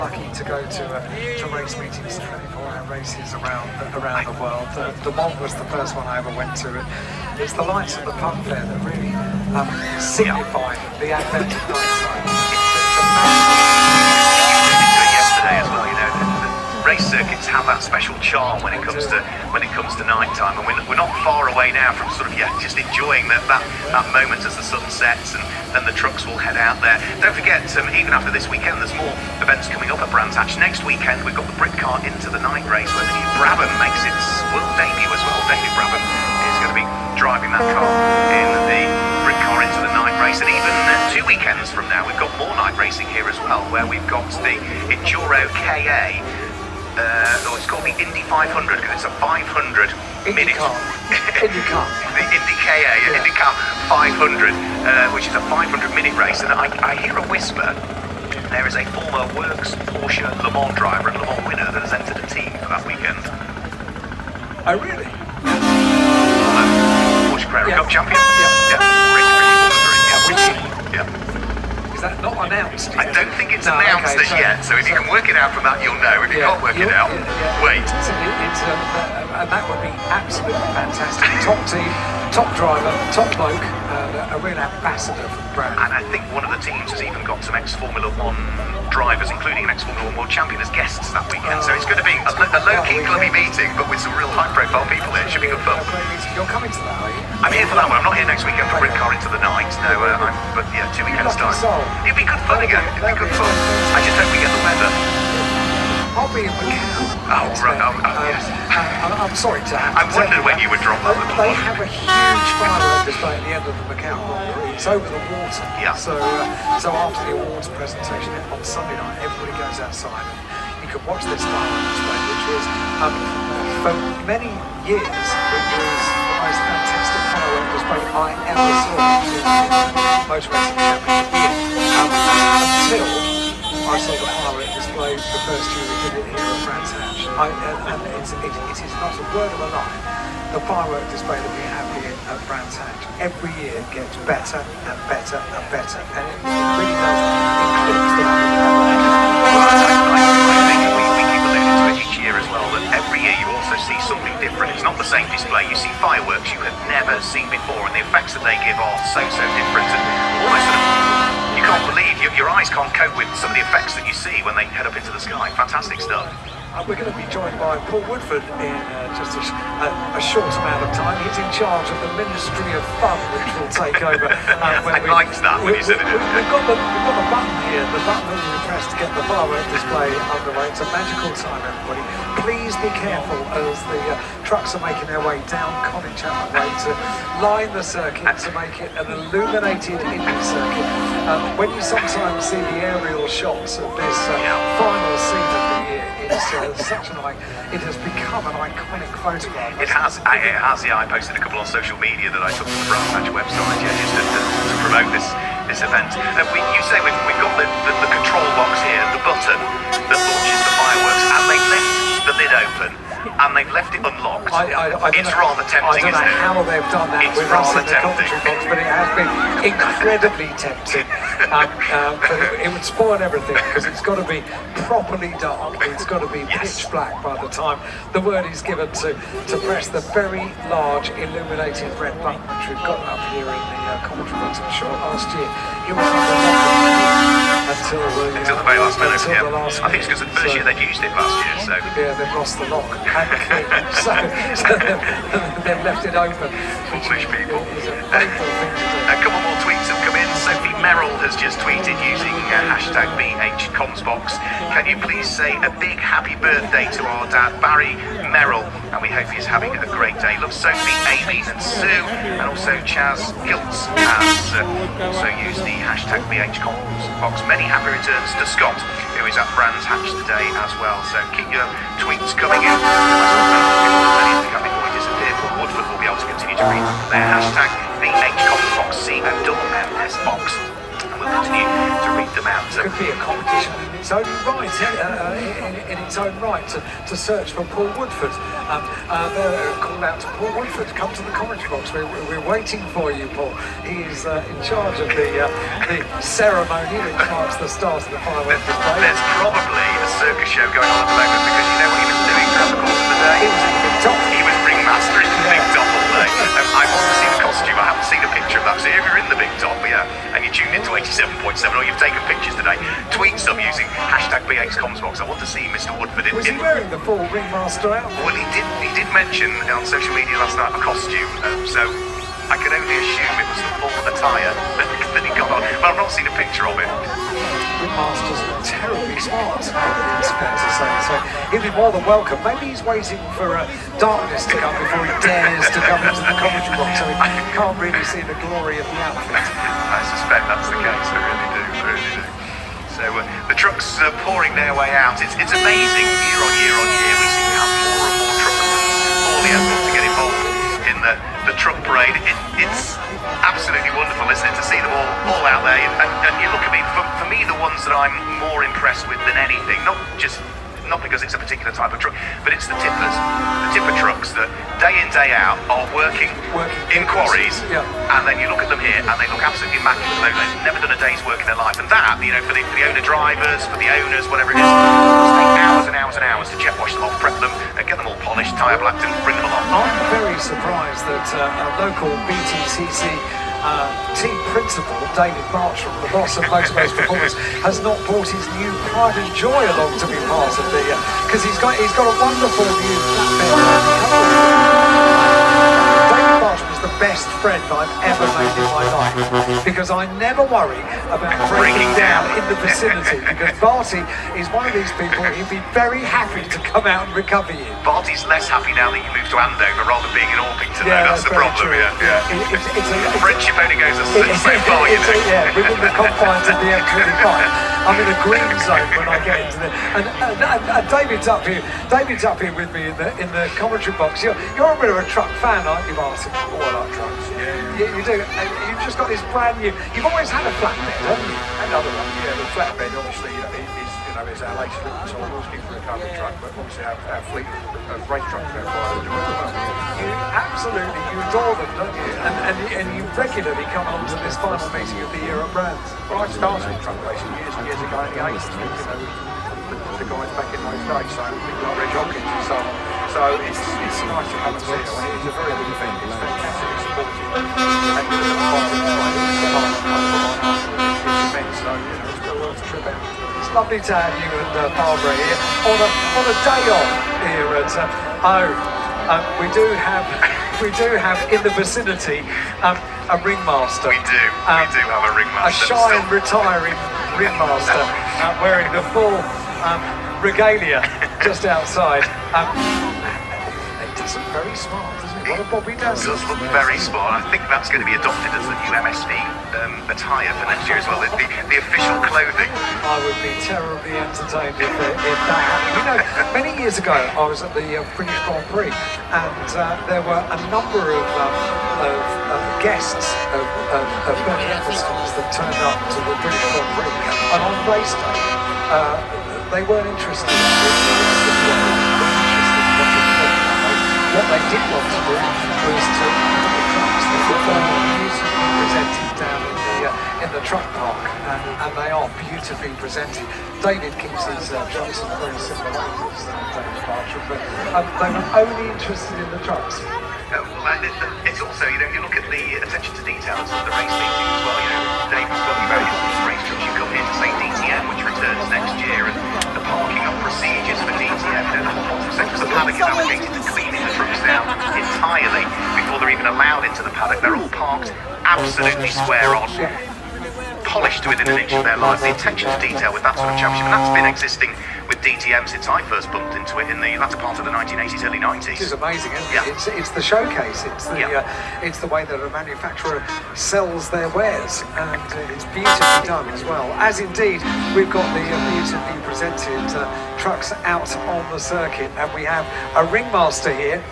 Lucky to go to race meetings, 24-hour races around the world. The Mont was the first one I ever went to. It's the lights of the pub there that really signify the advent of nighttime. It's a yesterday as well, you know. The race circuits have that special charm when it comes to night time, and we're not far away now from sort of just enjoying that moment as the sun sets, and then the trucks will head out there. Don't forget, even after this weekend, there's more events coming up at Brands Hatch. Next weekend, we've got the Britcar Into the Night race, where the new Brabham makes its world debut as well. David Brabham is going to be driving that car in the Britcar Into the Night race, and even 2 weekends from now, we've got more night racing here as well, where we've got the Enduro KA. It's called the Indy 500 because it's a 500 minute. IndyCar. The Indy KA, IndyCar 500, which is a 500-minute race. And I hear a whisper. There is a former Works Porsche Le Mans driver and Le Mans winner that has entered a team for that weekend. Oh, really? Porsche Carrera Cup champion. Yeah. Is that not announced yet? I don't think it's announced as yet, so if you can work it out from that, you'll know. If you can't work it out, wait. And that would be absolutely fantastic. Top team, top driver, top bloke, a real ambassador for the brand. And I think one of the teams has even got some ex-Formula 1 drivers, including an ex-Formula 1 world champion, as guests that weekend. So it's going to be a low-key, clubby meeting, but with some real high-profile people here. It should be good fun. You're coming to that, are you? I'm here for that one. I'm not here next weekend for Britcar Into the Night. No, but yeah, 2 weekends time. It'd be good fun again. It'd be good fun. I just hope we get the weather. I'll be in Macau. Yes. I'm sorry, Dan. I wondered when you would drop that. They have a huge firework display at the end of the Macau Grand Prix. It's over the water. Yeah. So after the awards presentation on Sunday night, everybody goes outside and you can watch this firework display, which was for many years it was the most fantastic firework display I ever saw in Motor Racing Championship until I saw the firework display the first year we did it here at Brands Hatch. And it is not a word of a lie. The firework display that we have here at Brands Hatch every year gets better and better and better, and it really does eclipse the one I think we keep alluding to it each year as well, that every year you also see something different. It's not the same display. You see fireworks you have never seen before, and the effects that they give are so different, and almost sort of, you can't believe, your eyes can't cope with some of the effects that you see when they head up into the sky. Fantastic stuff. We're going to be joined by Paul Woodford in just a short amount of time. He's in charge of the Ministry of Fun, which will take over. I liked that when you said it. We've got the button here, the button that we press to get the firework display underway. It's a magical time, everybody. Please be careful as the trucks are making their way down Colin Chapman Way to line the circuit to make it an illuminated Indy circuit. When you sometimes see the aerial shots of this final scene of the year, it's it has become an iconic photograph. It has, yeah. I posted a couple on social media that I took from the Brands Hatch website, just to promote this event. You say we've got the control box here, the button that launches the fireworks, and they've left the lid open, and they've left it unlocked. It's rather tempting, isn't it? I don't know how they've done that with us in the commentary box, but it has been incredibly tempting. But it would spoil everything, because it's got to be properly dark. It's got to be pitch black by the time the word is given to press the very large illuminated red button, which we've got up here in the commentary box. I'm sure last year you were until the very last minute. Until the last I think it's because the first year they'd used it last year, so yeah, they've lost the lock. so they've left it open. Foolish people. A couple more tweets have come in. Sophie Merrill has just tweeted using hashtag BHComsbox. Can you please say a big happy birthday to our dad Barry Merrill, and we hope he's having a great day. Love Sophie, Amy and Sue, and also Chaz Giltz has also used the hashtag BHComsbox. Many happy returns to Scott, who is at Brands Hatch today as well. So keep your tweets coming in. Many of the happy boys disappeared, but Woodford will be able to continue to read their hashtag BHComsbox, COMMS box. And we'll continue to read them out. So, Could be a competition in its own right, in its own right, to search for Paul Woodford. They're called out to Paul Woodford. Come to the commentary box. We're waiting for you, Paul. He's in charge of the ceremony which marks the start of the fireworks display. there's probably a circus show going on at the moment, because you know what he was doing throughout the course of the day? He was in the big top. He was ringmaster in the big top all day. I want to see the costume. I haven't seen a picture of that. So if you're in the big top, and you tuned into 87.7, or you've taken pictures today, tweet some using hashtag #BXComsbox. I want to see Mr. Woodford in. Was he wearing the full ringmaster outfit? Well, he did mention on social media last night a costume, so I can only assume it was the full attire that he got on. But I've not seen a picture of it. Ringmasters are terribly smart, it's fair to say. So he'll be more than welcome. Maybe he's waiting for darkness to come before he dares to come into the commentary box, so he can't really see the glory of the outfit. I suspect that's the case. I really do. So the trucks are pouring their way out. It's amazing. Year on year on year, we seem to have more and more truckers and all the airports to get involved in the truck parade. It's absolutely wonderful, isn't it, to see them all out there. And you look at me, for me, the ones that I'm more impressed with than anything, not because it's a particular type of truck, but it's the tipper trucks that day in, day out are working in quarries, and then you look at them here and they look absolutely immaculate. They've never done a day's work in their life, and that, for the owner drivers, for the owners, whatever it is, it'll take hours and hours and hours to check wash them off, prep them, and get them all polished, tyre blacked, and bring them along. I'm very surprised that a local BTCC team principal, David Bartram, the boss of Motorbase Performance, has not brought his new Pride and Joy along to be part of the, because he's got a wonderful new flatbed. David Bartram is the best friend I've ever made in my life, because I never worry about breaking down in the vicinity, because Barty is one of these people he'd be very happy to come out and recover you. Barty's less happy now that you moved to Andover rather than being in Orpington, though. That's the problem, Friendship only goes so far, within the confines of the M25. I'm in a green zone when I get into there. And David's up here with me in the commentary box. You're a bit of a truck fan, aren't you, Martin? Oh, I like trucks. You do. You've just got this brand new. You've always had a flatbed, haven't you? Another one, the flatbed obviously is our latest little, so I'm always looking for a recovery truck, but obviously our fleet of race trucks are quite enjoyable as well. You adore them, don't you? And you regularly come on to this final meeting of the year at Brands. Well, I started truck racing years and years ago in the 80s, the guys back in those days, so people like Reg Hopkins and so on. So it's nice to come and see it. I mean, it's a very good event. It's fantastic supported. And it's immense, so it's well worth a trip out. It's lovely to have you and Barbara here on a day off here at we do have in the vicinity a ringmaster. We do have a ringmaster. A shy and retiring ringmaster wearing the full regalia just outside. It does look very smart, doesn't it? What a Bobby does. It does look very smart. I think that's going to be adopted as the new MSV attire for next year as well. The official clothing. I would be terribly entertained if that happened. Many years ago I was at the British Grand Prix, and there were a number of guests of Bernie Ecclestone's that turned up to the British Grand Prix, and on race day they weren't interested in what they did want to do was to look at trucks. The football music presented down in the truck park, and they are beautifully presented. David keeps his trucks in a very similar way as David Bartram, but they were only interested in the trucks. It's also, you look at the attention to details of the race meeting as well. David's got very obvious race trucks. You come here to say DTM, which returns next year, and the parking lot procedures for DTM. The whole process, the paddock is allocated to cleaning the trucks down entirely before they're even allowed into the paddock. They're all parked absolutely square on, polished to within an inch of their life. The attention to detail with that sort of championship, and that's been existing with DTM since I first bumped into it in the latter part of the 1980s, early 90s. It is amazing, isn't it? It's the showcase. It's the way that a manufacturer sells their wares, and it's beautifully done as well. As indeed, we've got the beautifully presented trucks out on the circuit, and we have a ringmaster here.